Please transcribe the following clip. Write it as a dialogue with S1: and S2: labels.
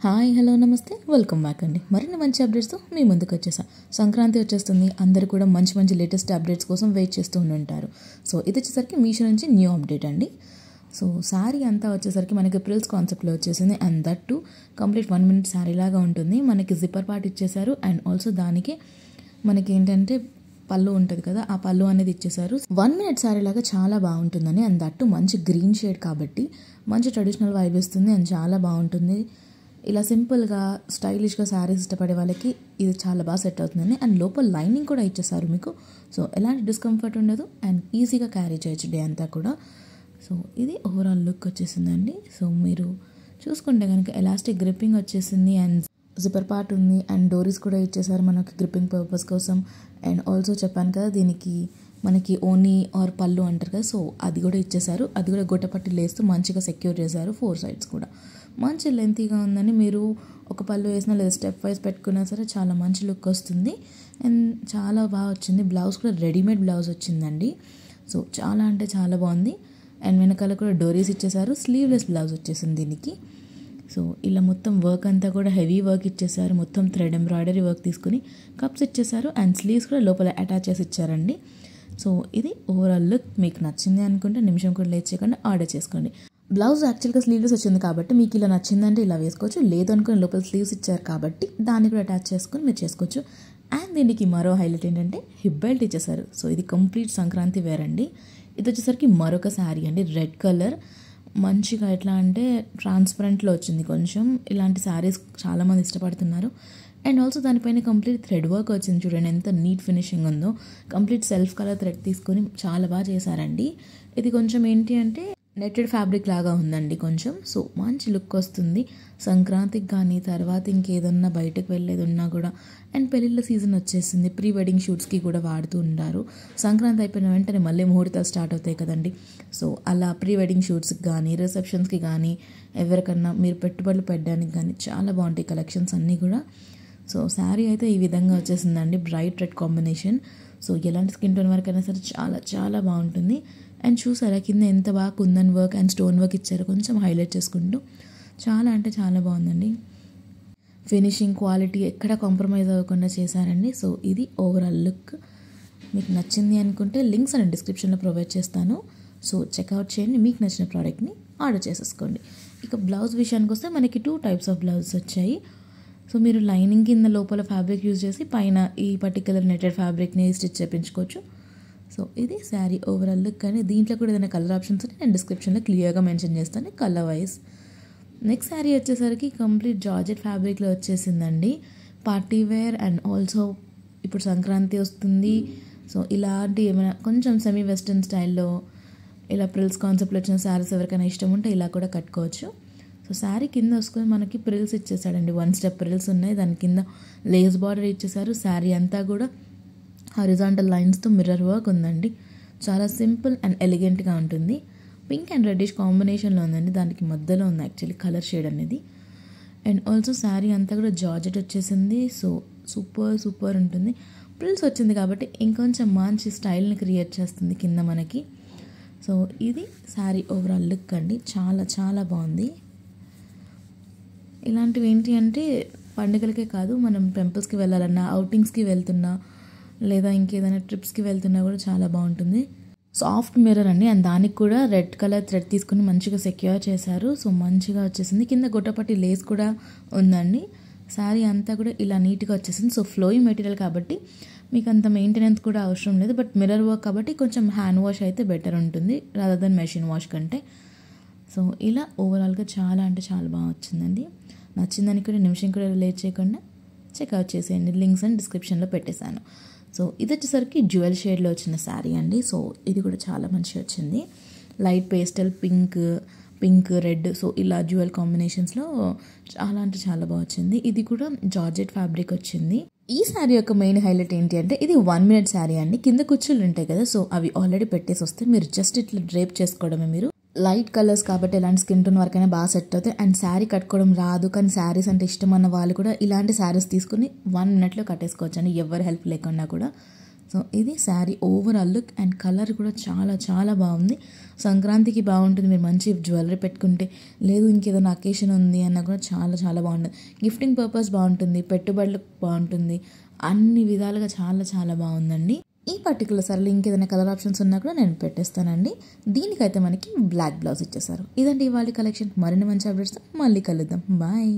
S1: Hi hello నమస్తే welcome back అండి. మరిన్ని మంచి అప్డేట్స్తో మీ ముందుకు వచ్చేసాం. సంక్రాంతి వచ్చేస్తుంది, అందరూ కూడా మంచి మంచి లేటెస్ట్ అప్డేట్స్ కోసం వెయిట్ చేస్తూ ఉంటారు. సో ఇది వచ్చేసరికి మీషో నుంచి న్యూ అప్డేట్ అండి. సో శారీ అంతా వచ్చేసరికి మనకి ప్రిల్స్ కాన్సెప్ట్లో వచ్చేసింది. And that to complete 1 minute sari లాగా ఉంటుంది. మనకి జిప్పర్ పార్ట్ ఇచ్చేసారు. అండ్ ఆల్సో దానికి మనకి ఏంటంటే పళ్ళు ఉంటుంది కదా, ఆ పళ్ళు అనేది ఇచ్చేసారు. 1 minute శారీ లాగా చాలా బాగుంటుందని. అండ్ దట్ టు మంచి గ్రీన్ షేడ్ కాబట్టి మంచి ట్రెడిషనల్ వైబ్ ఇస్తుంది అండ్ చాలా బాగుంటుంది. ఇలా సింపుల్గా స్టైలిష్గా శారీస్ ఇష్టపడే వాళ్ళకి ఇది చాలా బాగా సెట్ అవుతుందని. అండ్ లోపల లైనింగ్ కూడా ఇచ్చేసారు మీకు. సో ఎలాంటి డిస్కంఫర్ట్ ఉండదు అండ్ ఈజీగా క్యారీ చేయొచ్చు డే అంతా కూడా. సో ఇది ఓవరాల్ లుక్ వచ్చేసిందండి. సో మీరు చూసుకుంటే కనుక ఎలాస్టిక్ గ్రిప్పింగ్ వచ్చేసింది అండ్ జిప్పర్ పార్ట్ ఉంది అండ్ డోరీస్ కూడా ఇచ్చేసారు మనకి గ్రిప్పింగ్ పర్పస్ కోసం. అండ్ ఆల్సో చెప్పాను కదా దీనికి మనకి ఓనీ ఆర్ పళ్ళు అంటారు కదా, సో అది కూడా ఇచ్చేసారు. అది కూడా గొట్టపట్టి లేస్తూ మంచిగా సెక్యూర్ చేశారు. 4 sides కూడా మంచి లెంతీగా ఉందని. మీరు ఒక పళ్ళు వేసినా లేదా స్టెప్ వైజ్ పెట్టుకున్నా సరే చాలా మంచి లుక్ వస్తుంది అండ్ చాలా బాగా వచ్చింది. బ్లౌజ్ కూడా రెడీమేడ్ బ్లౌజ్ వచ్చిందండి. సో చాలా అంటే చాలా బాగుంది. అండ్ వెనకాల కూడా డోరీస్ ఇచ్చేసారు. స్లీవ్లెస్ బ్లౌజ్ వచ్చేసింది దీనికి. సో ఇలా మొత్తం వర్క్ అంతా కూడా హెవీ వర్క్ ఇచ్చేసారు. మొత్తం థ్రెడ్ ఎంబ్రాయిడరీ వర్క్ తీసుకుని కప్స్ ఇచ్చేసారు అండ్ స్లీవ్స్ కూడా లోపల అటాచ్ చేసి ఇచ్చారండి. సో ఇది ఓవరాల్ లుక్. మీకు నచ్చింది అనుకుంటే నిమిషం కూడా లేట్ చేయకుండా ఆర్డర్ చేసుకోండి. బ్లౌజ్ యాక్చువల్గా స్లీవ్లెస్ వచ్చింది కాబట్టి మీకు ఇలా నచ్చిందంటే ఇలా వేసుకోవచ్చు. లేదు అనుకుని లోపల స్లీవ్స్ ఇచ్చారు కాబట్టి దాన్ని కూడా అటాచ్ చేసుకొని మీరు చేసుకోవచ్చు. అండ్ దీనికి మరో హైలైట్ ఏంటంటే హిప్ బెల్ట్ ఇచ్చేసారు. సో ఇది కంప్లీట్ సంక్రాంతి వేర్ అండి. ఇది వచ్చేసరికి మరొక శారీ అండి, రెడ్ కలర్. మంచిగా ఎట్లా అంటే ట్రాన్స్పరెంట్లో వచ్చింది కొంచెం. ఇలాంటి శారీస్ చాలామంది ఇష్టపడుతున్నారు. అండ్ ఆల్సో దానిపైన కంప్లీట్ థ్రెడ్ వర్క్ వచ్చింది. చూడండి ఎంత నీట్ ఫినిషింగ్ ఉందో. కంప్లీట్ సెల్ఫ్ కలర్ థ్రెడ్ తీసుకొని చాలా బాగా చేశారండి. ఇది కొంచెం ఏంటి అంటే నెట్టెడ్ ఫ్యాబ్రిక్ లాగా ఉందండి కొంచెం. సో మంచి లుక్ వస్తుంది సంక్రాంతికి కానీ తర్వాత ఇంకేదన్నా బయటకు వెళ్ళేది ఉన్నా కూడా. అండ్ పెళ్ళిళ్ళ సీజన్ వచ్చేసింది, ప్రీ వెడ్డింగ్ షూట్స్కి కూడా వాడుతూ ఉంటారు. సంక్రాంతి అయిపోయిన వెంటనే మళ్ళీ ముహూర్తాలు స్టార్ట్ అవుతాయి కదండి. సో అలా ప్రీ వెడ్డింగ్ షూట్స్కి కానీ రిసెప్షన్స్కి కానీ ఎవరికన్నా మీరు పెట్టుబడులు పెట్టడానికి కానీ చాలా బాగుంటాయి కలెక్షన్స్ అన్నీ కూడా. సో శారీ అయితే ఈ విధంగా వచ్చేసిందండి, బ్రైట్ రెడ్ కాంబినేషన్. సో ఎలాంటి స్కిన్ టోన్ వరకు అయినా సరే చాలా చాలా బాగుంటుంది. అండ్ చూసారా కింద ఎంత బాగా kundan work and stone work ఇచ్చారు, కొంచెం హైలైట్ చేసుకుంటూ. చాలా అంటే చాలా బాగుందండి. ఫినిషింగ్ క్వాలిటీ ఎక్కడ కాంప్రమైజ్ అవ్వకుండా చేశారండి. సో ఇది ఓవరాల్ లుక్. మీకు నచ్చింది అనుకుంటే లింక్స్ అని డిస్క్రిప్షన్లో ప్రొవైడ్ చేస్తాను. సో చెక్అవుట్ చేయండి, మీకు నచ్చిన ప్రోడక్ట్ని ఆర్డర్ చేసేసుకోండి. ఇక బ్లౌజ్ విషయానికి వస్తే మనకి 2 types ఆఫ్ బ్లౌజెస్ వచ్చాయి. సో మీరు లైనింగ్ కింద లోపల ఫ్యాబ్రిక్ యూజ్ చేసి పైన ఈ పర్టికులర్ నెటెడ్ ఫ్యాబ్రిక్ని స్టిచ్ చేయించుకోవచ్చు. సో ఇది శారీ ఓవరాల్ లుక్. కానీ దీంట్లో కూడా ఏదైనా కలర్ ఆప్షన్స్ ఉంటే నేను డిస్క్రిప్షన్లో క్లియర్గా మెన్షన్ చేస్తాను కలర్ వైజ్. నెక్స్ట్ శారీ వచ్చేసరికి కంప్లీట్ జార్జెట్ ఫ్యాబ్రిక్లో వచ్చేసిందండి. పార్టీ వేర్ అండ్ ఆల్సో ఇప్పుడు సంక్రాంతి వస్తుంది. సో ఇలాంటి ఏమైనా కొంచెం సెమీ వెస్ట్రన్ స్టైల్లో ఇలా ప్రిల్స్ కాన్సెప్ట్లో వచ్చిన శారీస్ ఎవరికైనా ఇష్టం ఉంటే ఇలా కూడా కట్టుకోవచ్చు. సో శారీ కింద వసుకొని మనకి ప్రిల్స్ ఇచ్చేసాడండి. 1 step ప్రిల్స్ ఉన్నాయి. దాని కింద లేస్ బార్డర్ ఇచ్చేసారు. శారీ అంతా కూడా హారిజాంటల్ లైన్స్తో మిర్రర్ వర్క్ ఉందండి. చాలా సింపుల్ అండ్ ఎలిగెంట్గా ఉంటుంది. పింక్ అండ్ రెడ్డిష్ కాంబినేషన్లో ఉందండి. దానికి మధ్యలో ఉంది యాక్చువల్లీ కలర్ షేడ్ అనేది. అండ్ ఆల్సో శారీ అంతా కూడా జార్జెట్ వచ్చేసింది. సో సూపర్ ఉంటుంది. ప్రిల్స్ వచ్చింది కాబట్టి ఇంకొంచెం మంచి స్టైల్ని క్రియేట్ చేస్తుంది కింద మనకి. సో ఇది శారీ ఓవరాల్ లుక్ అండి. చాలా చాలా బాగుంది. ఇలాంటివి ఏంటి అంటే పండుగలకే కాదు, మనం టెంపుల్స్కి వెళ్ళాలన్నా, అవుటింగ్స్కి వెళ్తున్నా లేదా ఇంకేదైనా ట్రిప్స్కి వెళ్తున్నా కూడా చాలా బాగుంటుంది. సాఫ్ట్ మిర్రర్ అండి. అండ్ దానికి కూడా రెడ్ కలర్ థ్రెడ్ తీసుకుని మంచిగా సెక్యూర్ చేశారు. సో మంచిగా వచ్చేసింది. కింద గొట్టపట్టి లేస్ కూడా ఉందండి. శారీ అంతా కూడా ఇలా నీట్గా వచ్చేసింది. సో ఫ్లోయింగ్ మెటీరియల్ కాబట్టి మీకు అంత మెయింటెనెన్స్ కూడా అవసరం లేదు. బట్ మిర్రర్ వర్క్ కాబట్టి కొంచెం హ్యాండ్ వాష్ అయితే బెటర్ ఉంటుంది రాదర్ దెన్ మెషిన్ వాష్ కంటే. సో ఇలా ఓవరాల్గా చాలా అంటే చాలా బాగా వచ్చిందండి. నచ్చిందని కూడా నిమిషం కూడా లేట్ చేయకుండా చెక్అవుట్ చేసేయండి. లింక్స్ అని డిస్క్రిప్షన్లో పెట్టేశాను. సో ఇది వచ్చేసరికి జ్యువెల్ షేడ్లో వచ్చిన శారీ అండి. సో ఇది కూడా చాలా మంచిగా వచ్చింది. Light pastel pink red, so ఇలా జ్యువెల్ కాంబినేషన్స్లో చాలా అంటే చాలా బాగా వచ్చింది. ఇది కూడా జార్జెట్ ఫ్యాబ్రిక్ వచ్చింది. ఈ శారీ యొక్క మెయిన్ హైలైట్ ఏంటి అంటే ఇది 1 minute శారీ అండి. కింద కుచ్చులు ఉంటాయి కదా, సో అవి ఆల్రెడీ పెట్టేసి వస్తే మీరు జస్ట్ ఇట్లా డ్రేప్ చేసుకోవడమే. మీరు లైట్ కలర్స్ కాబట్టి ఎలాంటి స్కిన్ టోన్ వరకైనా బాగా సెట్ అవుతాయి. అండ్ శారీ కట్టుకోవడం రాదు కానీ శారీస్ అంటే ఇష్టం అన్న వాళ్ళు కూడా ఇలాంటి శారీస్ తీసుకుని 1 minute కట్టేసుకోవచ్చు అండి, ఎవరు హెల్ప్ లేకుండా కూడా. సో సో ఇది sari overall look and colour కూడా చాలా చాలా బాగుంది. సంక్రాంతికి బాగుంటుంది, మీరు మంచి జ్యువెలరీ పెట్టుకుంటే, లేదు ఇంకేదైనా అకేషన్ ఉంది అన్నా కూడా చాలా చాలా బాగుంటుంది. గిఫ్టింగ్ పర్పస్ బాగుంటుంది, పెట్టుబడులకు బాగుంటుంది, అన్ని విధాలుగా చాలా చాలా బాగుందండి. ఈ పర్టికులర్ సారీలో ఇంకేదైనా కలర్ ఆప్షన్స్ ఉన్నా కూడా నేను పెట్టేస్తానండి. దీనికైతే మనకి బ్లాక్ బ్లౌజ్ ఇచ్చేసారు. ఇదండి ఇవాళ కలెక్షన్. మరిన్ని మంచి అప్డేట్స్తో మళ్ళీ కలుద్దాం. బాయ్.